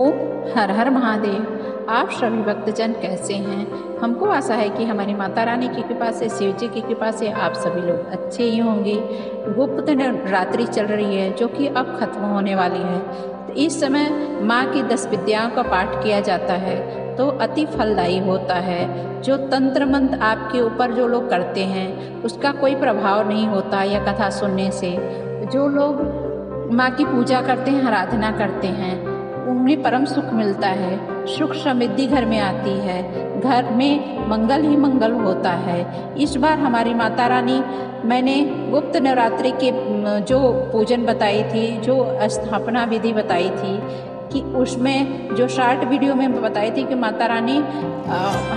ओम हर हर महादेव। आप सभी भक्तजन कैसे हैं? हमको आशा है कि हमारी माता रानी की कृपा से, शिव जी की कृपा से आप सभी लोग अच्छे ही होंगे। गुप्त नवरात्रि चल रही है जो कि अब खत्म होने वाली है। तो इस समय माँ की 10 विद्याओं का पाठ किया जाता है तो अति फलदायी होता है। जो तंत्र मंत्र आपके ऊपर जो लोग करते हैं उसका कोई प्रभाव नहीं होता यह कथा सुनने से। जो लोग माँ की पूजा करते हैं, आराधना करते हैं, उन्हें परम सुख मिलता है, सुख समृद्धि घर में आती है, घर में मंगल ही मंगल होता है। इस बार हमारी माता रानी, मैंने गुप्त नवरात्रि के जो पूजन बताई थी, जो स्थापना विधि बताई थी, कि उसमें जो शॉर्ट वीडियो में बताई थी कि माता रानी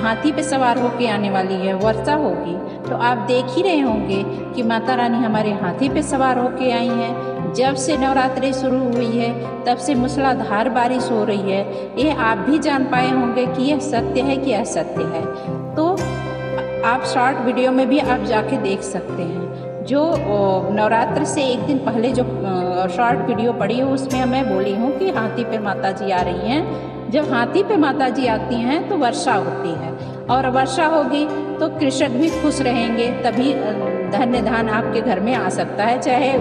हाथी पे सवार होके आने वाली है, वर्षा होगी। तो आप देख ही रहे होंगे कि माता रानी हमारे हाथी पे सवार होके आई हैं। जब से नवरात्रि शुरू हुई है तब से मूसलाधार बारिश हो रही है। ये आप भी जान पाए होंगे कि यह सत्य है कि असत्य है। तो आप शॉर्ट वीडियो में भी आप जाके देख सकते हैं। जो नवरात्र से एक दिन पहले जो शॉर्ट वीडियो पड़ी है उसमें मैं बोली हूँ कि हाथी पे माता जी आ रही हैं। जब हाथी पे माता जी आती हैं तो वर्षा होती है, और वर्षा होगी तो कृषक भी खुश रहेंगे, तभी धन्य धान आपके घर में आ सकता है, चाहे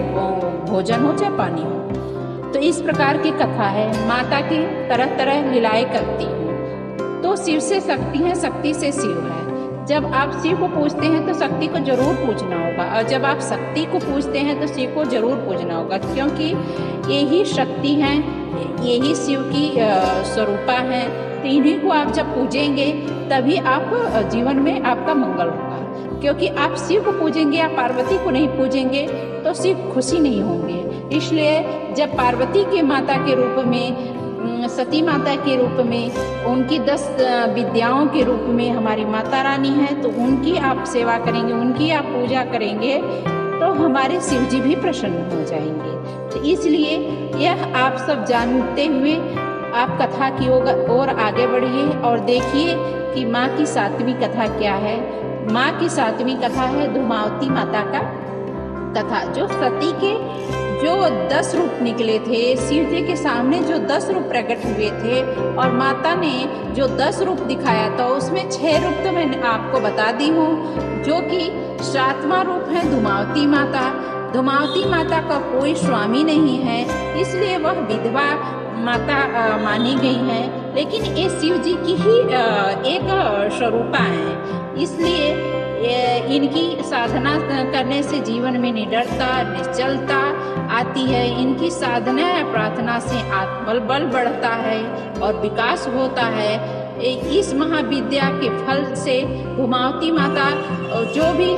भोजन हो चाहे पानी हो। तो इस प्रकार की कथा है। माता की तरह तरह लीलाएं करती हैं। तो शिव से शक्ति है, शक्ति से शिव है। जब आप शिव को पूजते हैं तो शक्ति को जरूर पूजना होगा, और जब आप शक्ति को पूजते हैं तो शिव को जरूर पूजना होगा, क्योंकि यही शक्ति हैं, यही शिव की स्वरूपा हैं। तो इन्हीं को आप जब पूजेंगे तभी आप जीवन में आपका मंगल होगा। क्योंकि आप शिव को पूजेंगे, आप पार्वती को नहीं पूजेंगे तो शिव खुशी नहीं होंगे। इसलिए जब पार्वती के माता के रूप में, सती माता के रूप में, उनकी 10 विद्याओं के रूप में हमारी माता रानी है, तो उनकी आप सेवा करेंगे, उनकी आप पूजा करेंगे तो हमारे शिव जी भी प्रसन्न हो जाएंगे। तो इसलिए यह आप सब जानते हुए आप कथा की ओर आगे बढ़िए और देखिए कि माँ की 7वीं कथा क्या है। माँ की 7वीं कथा है धूमावती माता का कथा। जो सती के जो 10 रूप निकले थे, शिव जी के सामने जो 10 रूप प्रकट हुए थे, और माता ने जो 10 रूप दिखाया था उसमें 6 रूप तो मैं आपको बता दी हूँ, जो कि 7वां रूप है धूमावती माता। धूमावती माता का कोई स्वामी नहीं है, इसलिए वह विधवा माता मानी गई है, लेकिन ये शिव जी की ही एक स्वरूपा है। इसलिए इनकी साधना करने से जीवन में निडरता, निश्चलता आती है। इनकी साधना प्रार्थना से आत्मबल बल बढ़ता है और विकास होता है। इस महाविद्या के फल से धूमावती माता, जो भी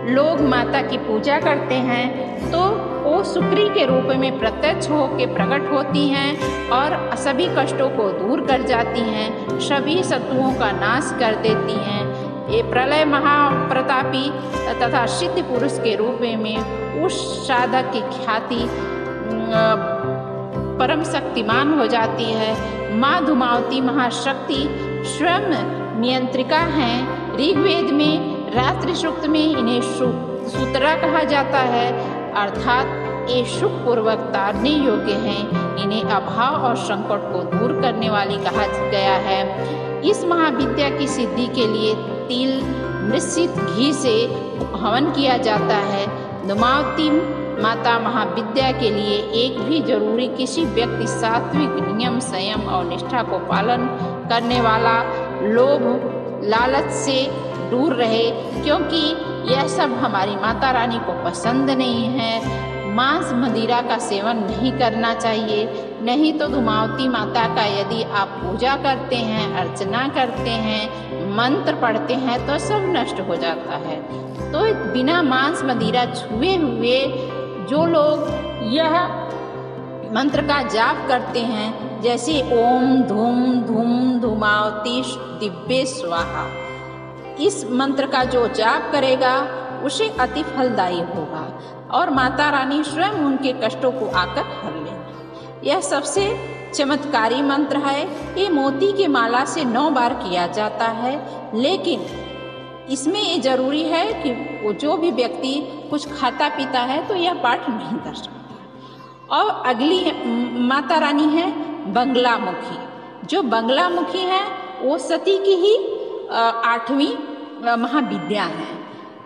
लोग माता की पूजा करते हैं तो वो शुक्री के रूप में प्रत्यक्ष होकर प्रकट होती हैं और सभी कष्टों को दूर कर जाती हैं, सभी शत्रुओं का नाश कर देती हैं। ये प्रलय महाप्रतापी तथा सिद्ध पुरुष के रूप में उस साधक की ख्याति परम शक्तिमान हो जाती है। माँ धूमावती महाशक्ति स्वयं नियंत्रिका हैं। ऋग्वेद में रात्रि सूक्त में इन्हें सूत्रा कहा जाता है, अर्थात ये सुख पूर्वक तारने योग्य हैं। इन्हें अभाव और संकट को दूर करने वाली कहा गया है। इस महाविद्या की सिद्धि के लिए तिल मिश्रित घी से हवन किया जाता है। धूमावती माता महाविद्या के लिए एक भी जरूरी किसी व्यक्ति सात्विक नियम, संयम और निष्ठा को पालन करने वाला, लोभ लालच से दूर रहे, क्योंकि यह सब हमारी माता रानी को पसंद नहीं है। मांस मदिरा का सेवन नहीं करना चाहिए, नहीं तो धूमावती माता का यदि आप पूजा करते हैं, अर्चना करते हैं, मंत्र पढ़ते हैं तो सब नष्ट हो जाता है। तो बिना मांस मदिरा छुए हुए जो लोग यह मंत्र का जाप करते हैं, जैसे ओम धूम धूम धूमावती दिव्य स्वाहा, इस मंत्र का जो जाप करेगा उसे अति फलदायी होगा और माता रानी स्वयं उनके कष्टों को आकर हर लेंगी। यह सबसे चमत्कारी मंत्र है। ये मोती के माला से 9 बार किया जाता है, लेकिन इसमें ये जरूरी है कि वो जो भी व्यक्ति कुछ खाता पीता है तो यह पाठ नहीं कर सकता। और अगली माता रानी है बंगलामुखी। जो बंगलामुखी है वो सती की ही 8वीं महाविद्या है।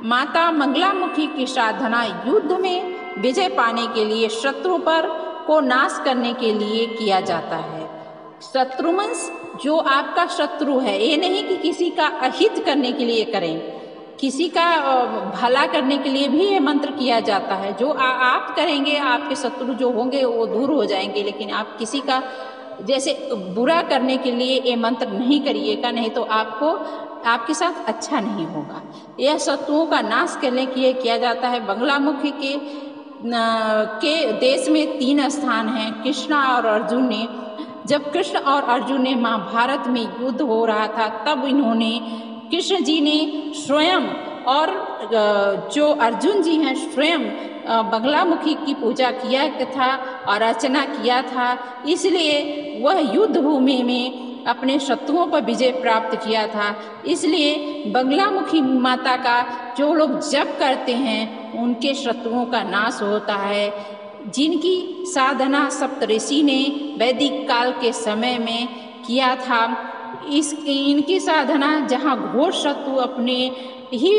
माता बंगलामुखी की साधना युद्ध में विजय पाने के लिए, शत्रु पर को नाश करने के लिए किया जाता है। शत्रुवंश जो आपका शत्रु है, ये नहीं कि किसी का अहित करने के लिए करें, किसी का भला करने के लिए भी ये मंत्र किया जाता है। जो आप करेंगे, आपके शत्रु जो होंगे वो दूर हो जाएंगे, लेकिन आप किसी का जैसे बुरा करने के लिए ये मंत्र नहीं करिएगा, नहीं तो आपको आपके साथ अच्छा नहीं होगा। यह शत्रुओं का नाश करने के लिए किया जाता है। बंगलामुखी के देश में 3 स्थान हैं। कृष्ण और अर्जुन ने, जब कृष्ण और अर्जुन ने महाभारत में युद्ध हो रहा था, तब इन्होंने, कृष्ण जी ने स्वयं और जो अर्जुन जी हैं स्वयं बंगलामुखी की पूजा किया था और अर्चना किया था। इसलिए वह युद्ध भूमि में अपने शत्रुओं पर विजय प्राप्त किया था। इसलिए बंगलामुखी माता का जो लोग जप करते हैं उनके शत्रुओं का नाश होता है। जिनकी साधना सप्तऋषि ने वैदिक काल के समय में किया था, इनकी साधना जहाँ घोर शत्रु अपने ही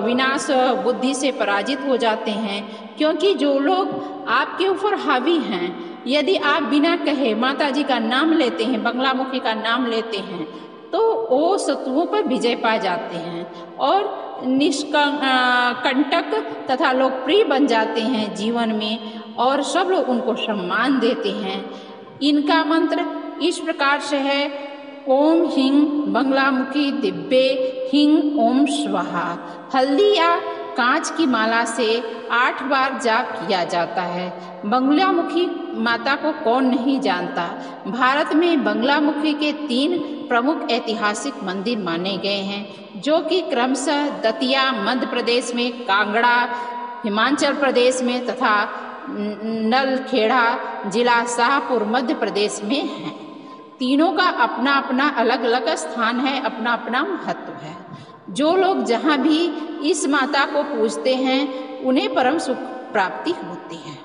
विनाश बुद्धि से पराजित हो जाते हैं। क्योंकि जो लोग आपके ऊपर हावी हैं, यदि आप बिना कहे माता जी का नाम लेते हैं, बंगलामुखी का नाम लेते हैं, तो वो शत्रुओं पर विजय पा जाते हैं और निष्कंटक तथा लोकप्रिय बन जाते हैं जीवन में, और सब लोग उनको सम्मान देते हैं। इनका मंत्र इस प्रकार से है: ओम ह्रीं बंगलामुखी दिव्ये ह्रीं ओम स्वाहा। हल्दी या कांच की माला से 8 बार जाप किया जाता है। बंगलामुखी माता को कौन नहीं जानता। भारत में बंगलामुखी के 3 प्रमुख ऐतिहासिक मंदिर माने गए हैं, जो कि क्रमशः दतिया मध्य प्रदेश में, कांगड़ा हिमाचल प्रदेश में तथा नलखेड़ा जिला शाहपुर मध्य प्रदेश में है। तीनों का अपना अपना अलग अलग स्थान है, अपना अपना महत्व है। जो लोग जहाँ भी इस माता को पूजते हैं उन्हें परम सुख प्राप्ति होती है।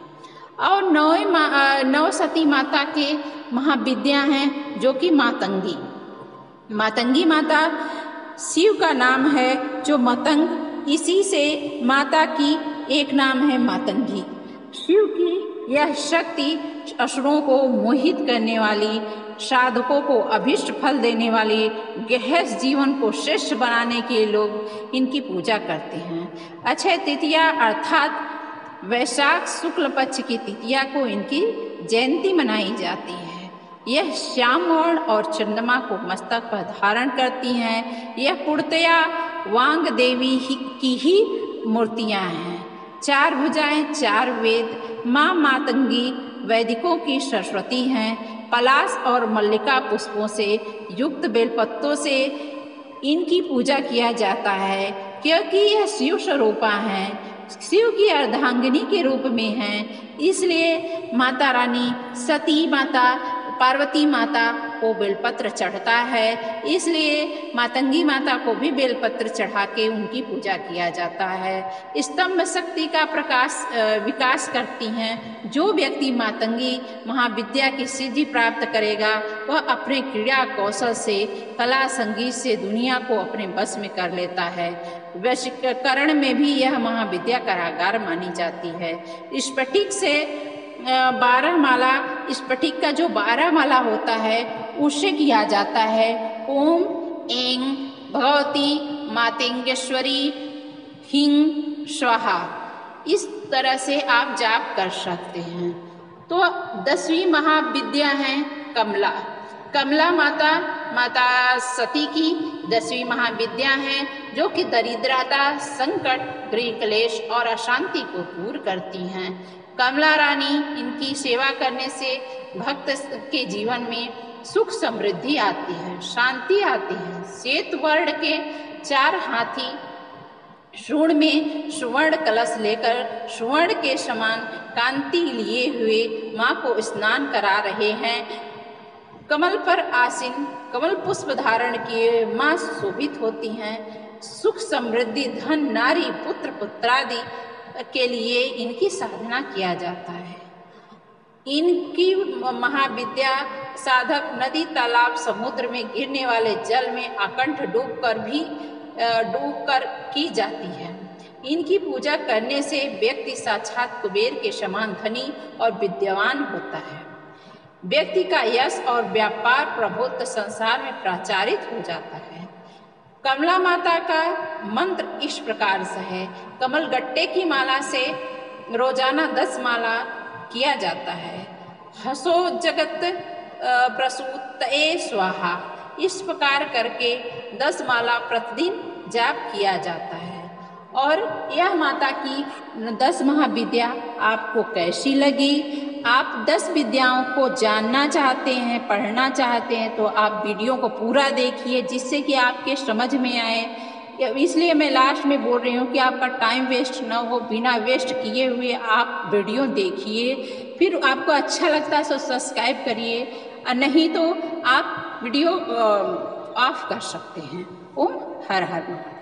और 9 सती माता के महाविद्या हैं, जो कि मातंगी। मातंगी माता शिव का नाम है, जो मतंग, इसी से माता की एक नाम है मातंगी। शिव की यह शक्ति असुरों को मोहित करने वाली, साधकों को अभीष्ट फल देने वाली, गृहस्थ जीवन को श्रेष्ठ बनाने के लोग इनकी पूजा करते हैं। अक्षय तृतीया अर्थात वैशाख शुक्ल पक्ष की तृतीया को इनकी जयंती मनाई जाती है। यह श्याम वर्ण और चंद्रमा को मस्तक पर धारण करती हैं। यह पूर्णतया वांग देवी की ही मूर्तियां हैं। 4 भुजाएं, 4 वेद। माँ मातंगी वैदिकों की सरस्वती हैं। पलाश और मल्लिका पुष्पों से युक्त बेलपत्तों से इनकी पूजा किया जाता है, क्योंकि यह शिव स्वरूपा हैं, शिव की अर्धांगिनी के रूप में हैं। इसलिए माता रानी, सती माता, पार्वती माता को बेलपत्र चढ़ता है। इसलिए मातंगी माता को भी बेलपत्र चढ़ा के उनकी पूजा किया जाता है। स्तंभ शक्ति का विकास करती हैं। जो व्यक्ति मातंगी महाविद्या की सिद्धि प्राप्त करेगा, वह अपने क्रीड़ा कौशल से, कला संगीत से दुनिया को अपने बस में कर लेता है। वशीकरण में भी यह महाविद्या कारागार मानी जाती है। स्फटिक से 12 माला, स्फटिक का जो 12 माला होता है उससे किया जाता है। ओम ऐं भगवती मातंगेश्वरी ह्रीं स्वाहा। इस तरह से आप जाप कर सकते हैं। तो 10वीं महाविद्या है कमला। कमला माता, माता सती की 10वीं महाविद्या है, जो कि दरिद्रता, संकट, गृह क्लेश और अशांति को दूर करती हैं। कमला रानी, इनकी सेवा करने से भक्त के जीवन में सुख समृद्धि आती है, शांति आती है। श्वेत वर्ण के 4 हाथी सूंड में सुवर्ण कलश लेकर सुवर्ण के समान कांति लिए हुए माँ को स्नान करा रहे हैं। कमल पर आसीन, कमल पुष्प धारण किए माँ शोभित होती हैं। सुख समृद्धि, धन, नारी, पुत्र, पुत्रादि के लिए इनकी साधना किया जाता है। इनकी महाविद्या साधक नदी तालाब समुद्र में गिरने वाले जल में अकंठ डूबकर की जाती है। इनकी पूजा करने से व्यक्ति साक्षात कुबेर के समान धनी और विद्यावान होता है। व्यक्ति का यश और व्यापार प्रभुत्व संसार में प्रचारित हो जाता है। कमला माता का मंत्र इस प्रकार से है। कमल गट्टे की माला से रोजाना 10 माला किया जाता है। हसो जगत प्रसूतये स्वाहा, इस प्रकार करके 10 माला प्रतिदिन जाप किया जाता है। और यह माता की 10 महाविद्या आपको कैसी लगी? आप 10 विद्याओं को जानना चाहते हैं, पढ़ना चाहते हैं तो आप वीडियो को पूरा देखिए, जिससे कि आपके समझ में आए। इसलिए मैं लास्ट में बोल रही हूँ कि आपका टाइम वेस्ट ना हो, बिना वेस्ट किए हुए आप वीडियो देखिए। फिर आपको अच्छा लगता है तो सब्सक्राइब करिए, और नहीं तो आप वीडियो ऑफ कर सकते हैं। ओम हर हर महादेव।